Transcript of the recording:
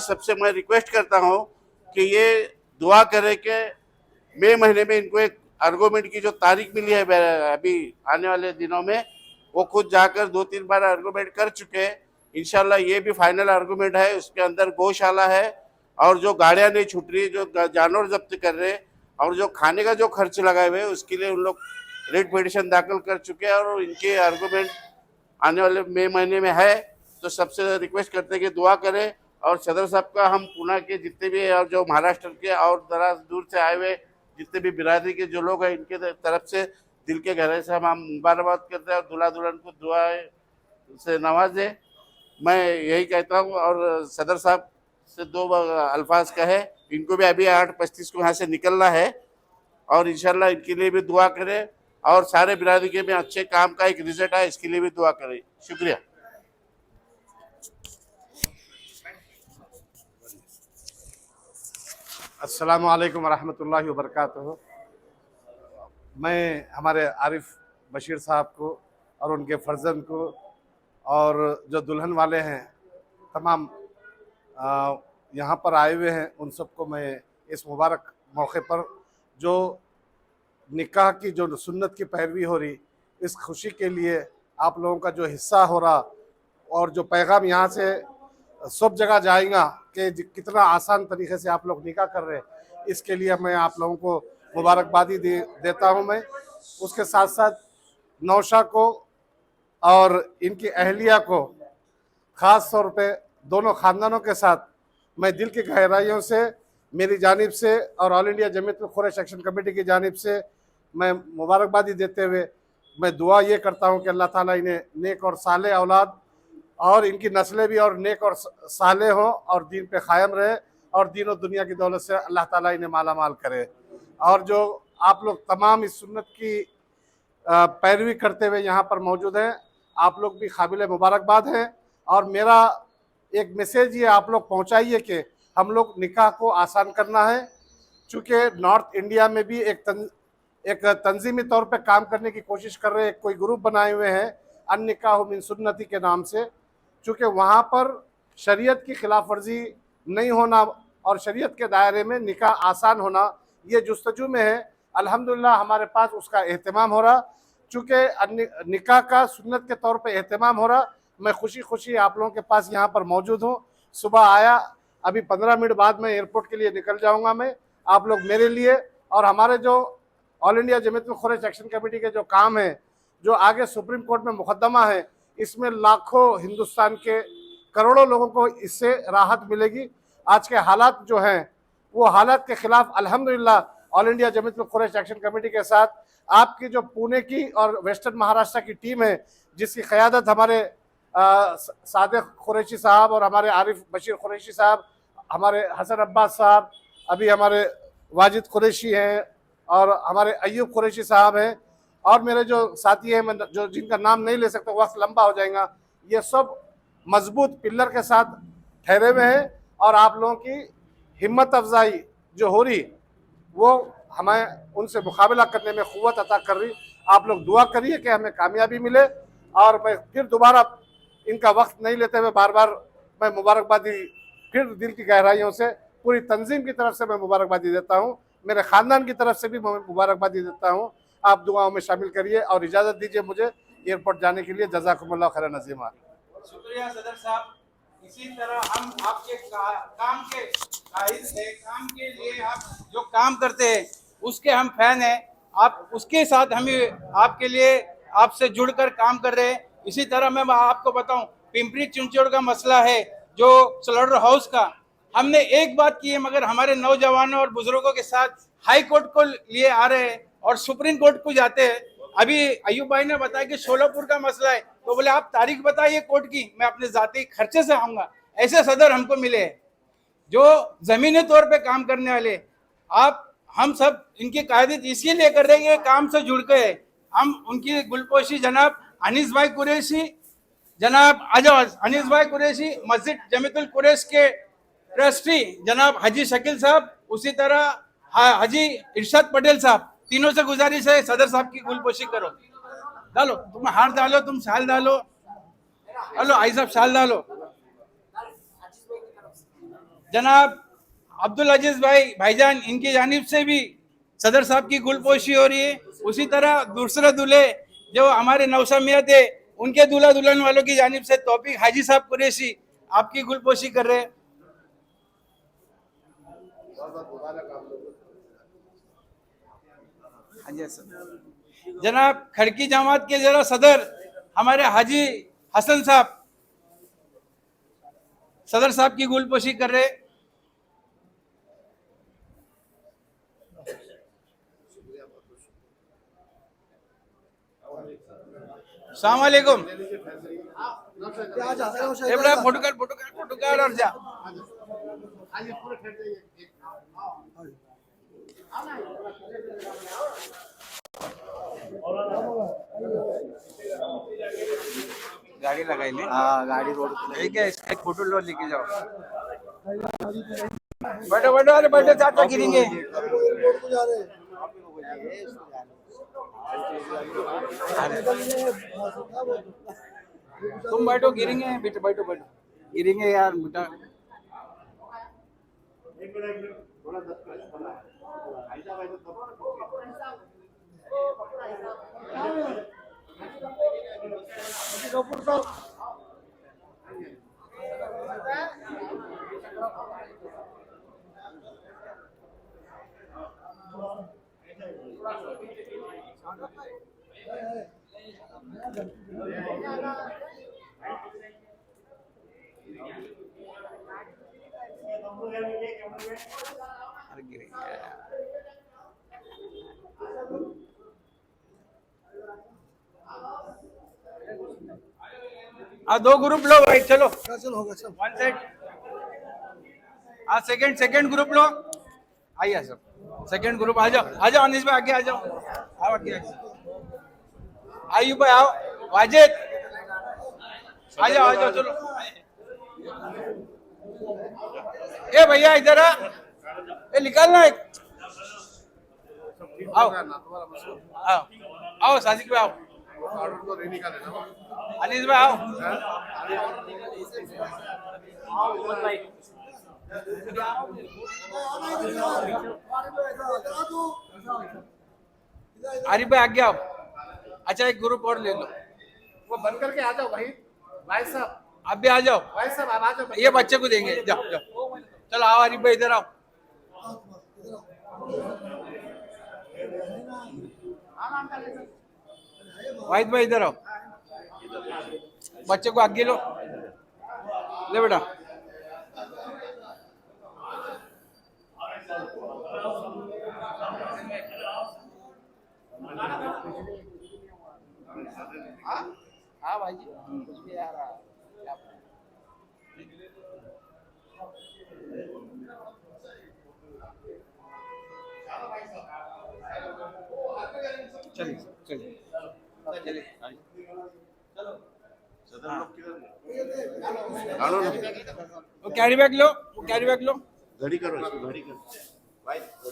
सबसे मैं रिक्वेस्ट करता हूं कि ये दुआ करें कि मई महीने में इनको एक आर्गूमेंट की जो तारीख मिली है अभी आने वाले दिनों में, वो खुद जाकर 2-3 बार आर्गूमेंट कर चुके हैं। इंशाल्लाह ये भी फाइनल आर्गूमेंट है। उसके अंदर गौशाला है और जो गाड़ियां नहीं छूट रही, जो जानवर जब्त कर रहे हैं और जो खाने का जो खर्च लगाए हुए उसके लिए उन लोग रेट पिटीशन दाखिल कर चुके हैं और इनके आर्गूमेंट आने वाले मई महीने में है। तो सबसे रिक्वेस्ट करते हैं कि दुआ करें। और सदर साहब का हम पुणे के जितने भी और जो महाराष्ट्र के और दराज दूर से आए हुए जितने भी बिरादरी के जो लोग हैं, इनके तरफ से दिल के गहराई से हम मुबारकबाद करते हैं और दूल्हा दुल्हन को दुआ से नवाजे। मैं यही कहता हूँ। और सदर साहब से 2 अल्फाज कहे, इनको भी अभी 8:35 को यहाँ से निकलना है और इंशाल्लाह इनके लिए भी दुआ करें और सारे बिरादरी के में अच्छे काम का एक रिजल्ट आए, इसके लिए भी दुआ करें। शुक्रिया। अस्सलामु अलैकुम वरहमतुल्लाहि वबरकातुहू। मैं हमारे आरिफ बशीर साहब को और उनके फर्जंद को और जो दुल्हन वाले हैं तमाम यहाँ पर आए हुए हैं, उन सबको मैं इस मुबारक मौके पर जो निकाह की जो सुन्नत की पैरवी हो रही, इस खुशी के लिए आप लोगों का जो हिस्सा हो रहा और जो पैगाम यहाँ से सब जगह जाएगा कि कितना आसान तरीके से आप लोग निकाह कर रहे हैं, इसके लिए मैं आप लोगों को मुबारकबादी देता हूँ। मैं उसके साथ साथ नौशा को और इनकी अहलिया को ख़ास तौर पे दोनों ख़ानदानों के साथ मैं दिल की गहराइयों से मेरी जानिब से और all India Jamiat Quraish action committee की जानिब से मैं मुबारकबादी देते हुए मैं दुआ ये करता हूँ कि अल्लाह ताला इन्हें नेक और साले औलाद और इनकी नस्लें भी और नेक और साले हों और दीन पे कायम रहे और दीन और दुनिया की दौलत से अल्लाह ताला इन्हें माला माल करे। और जो आप लोग तमाम इस सुन्नत की पैरवी करते हुए यहाँ पर मौजूद हैं, आप लोग भी काबिल मुबारकबाद हैं। और मेरा एक मैसेज ये आप लोग पहुँचाइए कि हम लोग निकाह को आसान करना है, चूँकि नॉर्थ इंडिया में भी एक तंजीमी तौर पे काम करने की कोशिश कर रहे हैं, कोई ग्रुप बनाए हुए हैं अन निकाह मिन सुन्नती के नाम से। चूँकि वहाँ पर शरीयत की खिलाफ वर्जी नहीं होना और शरीयत के दायरे में निकाह आसान होना ये जुस्तजू में है। अल्हम्दुलिल्लाह हमारे पास उसका एहतमाम हो रहा। चूँकि निकाह का सुन्नत के तौर पे एहतमाम हो रहा, मैं खुशी खुशी आप लोगों के पास यहाँ पर मौजूद हूँ। सुबह आया, अभी 15 मिनट बाद मैं एयरपोर्ट के लिए निकल जाऊँगा। मैं आप लोग मेरे लिए और हमारे जो all India Jamiat Quraish action committee के जो काम है, जो आगे सुप्रीम कोर्ट में मुकदमा है, इसमें लाखों हिंदुस्तान के करोड़ों लोगों को इससे राहत मिलेगी। आज के हालात जो हैं वो हालात के खिलाफ अल्हम्दुलिल्लाह all India Jamiat Quraish action committee के साथ आपकी जो पुणे की और वेस्टर्न महाराष्ट्र की टीम है, जिसकी क़यादत हमारे सादिक कुरैशी साहब और हमारे आरिफ बशीर कुरैशी साहब, हमारे हसन अब्बास साहब, अभी हमारे वाजिद कुरैशी हैं और हमारे अय्यूब कुरैशी साहब हैं और मेरे जो साथी हैं, मैं जो जिनका नाम नहीं ले सकता, वक्त लंबा हो जाएगा। ये सब मजबूत पिल्लर के साथ ठहरे हुए हैं और आप लोगों की हिम्मत अफजाई जो हो रही वो हमें उनसे मुकाबला करने में क़ुव्वत अता कर रही। आप लोग दुआ करिए कि हमें कामयाबी मिले। और मैं फिर दोबारा इनका वक्त नहीं लेते हुए बार बार मैं मुबारकबादी फिर दिल की गहराइयों से पूरी तंजीम की तरफ से मैं मुबारकबादी देता हूँ, मेरे ख़ानदान की तरफ से भी मैं मुबारकबादी देता हूँ। आप दुआओं में शामिल करिए और इजाज़त दीजिए मुझे एयरपोर्ट जाने के लिए। जज़ाकुमुल्लाह खैरन अज़ीमा। शुक्रिया सदर साहब। इसी तरह हम आपके काम के काहिल है, काम के लिए आप जो काम करते हैं उसके हम फैन हैं। आप उसके साथ हमें आपके लिए आपसे जुड़कर काम कर रहे हैं। इसी तरह मैं आपको बताऊं, पिंपरी चिंचवड़ का मसला है जो स्लॉटर हाउस का, हमने एक बात की है मगर हमारे नौजवानों और बुजुर्गों के साथ हाई कोर्ट को लिए आ रहे हैं और सुप्रीम कोर्ट को जाते हैं। अभी अयूब भाई ने बताया कि शोलापुर का मसला है, तो बोले आप तारीख बताइए कोर्ट की, मैं अपने जाती खर्चे से आऊंगा। ऐसे सदर हमको मिले जो जमीनी तौर पे काम करने वाले। आप हम सब इनकी कायदत इसीलिए कर रहे हैं, काम से जुड़ के हम उनकी गुलपोशी जनाब अनीस भाई कुरैशी, जनाब आजाद अनीस भाई कुरैशी, मस्जिद जमीयतुल कुरैश के ट्रस्टी जनाब हाजी शकील साहब, उसी तरह हाजी इरशाद पटेल साहब, तीनों से गुजारिश है सदर साहब की गुलपोशी करो। डालो, तुम हार डालो, तुम शाल डालो, हेलो आई साहब शाल डालो। जनाब अब्दुल अजीज भाईजान इनकी जानिब से भी सदर साहब की गुलपोशी हो रही है। उसी तरह दूसरे दूल्हे जो हमारे नौसमियत है उनके दूल्हा दुल्हन वालों की जानिब से तौफीक हाजी साहब कुरैशी आपकी गुलपोशी कर रहे हैं। हाँ जी सर। जनाब खड़की जमात के जरा सदर हमारे हाजी हसन साहब सदर साहब की गुलपोशी कर रहे। अस्सलाम वालेकुम। ए बड़ा फोटो कर और जा। गाड़ी लगाई ले। हाँ गाड़ी रोड ठीक है। इसका एक फोटो लो लेके जाओ। बैठो बैठो अरे बैठो चाचा गिरेंगे। तुम बैठो गिरेंगे बेटा बैठो बैठो गिरेंगे यार बेटा। अरे गिरेंगे। दो ग्रुप लो भाई चलो वन साइड। सेकंड ग्रुप लो। आइए सब सेकंड ग्रुप आ जाओ अनिस भाई आगे आ जाओ। आओ आगे आयुब भाई आओ। वाजिद आ जाओ चलो। ए भैया इधर निकालना एक। आओ साजिद भाई आओ। अनिस भाई आओ। आरिफ भाई आगे आओ। अच्छा एक ग्रुप और ले लो। वो बंद करके आ जाओ भाई साहब। आप भी आ जाओ। भाई साहब आप आ जाओ। ये बच्चे को देंगे जाओ चलो आओ आरिफ भाई इधर आओ। वाहिद भाई इधर आओ। बच्चे को आगे लो ले बेटा। हाँ भाई जी यार चलिए वो कैरी बैग लो। घड़ी करो घड़ी करो।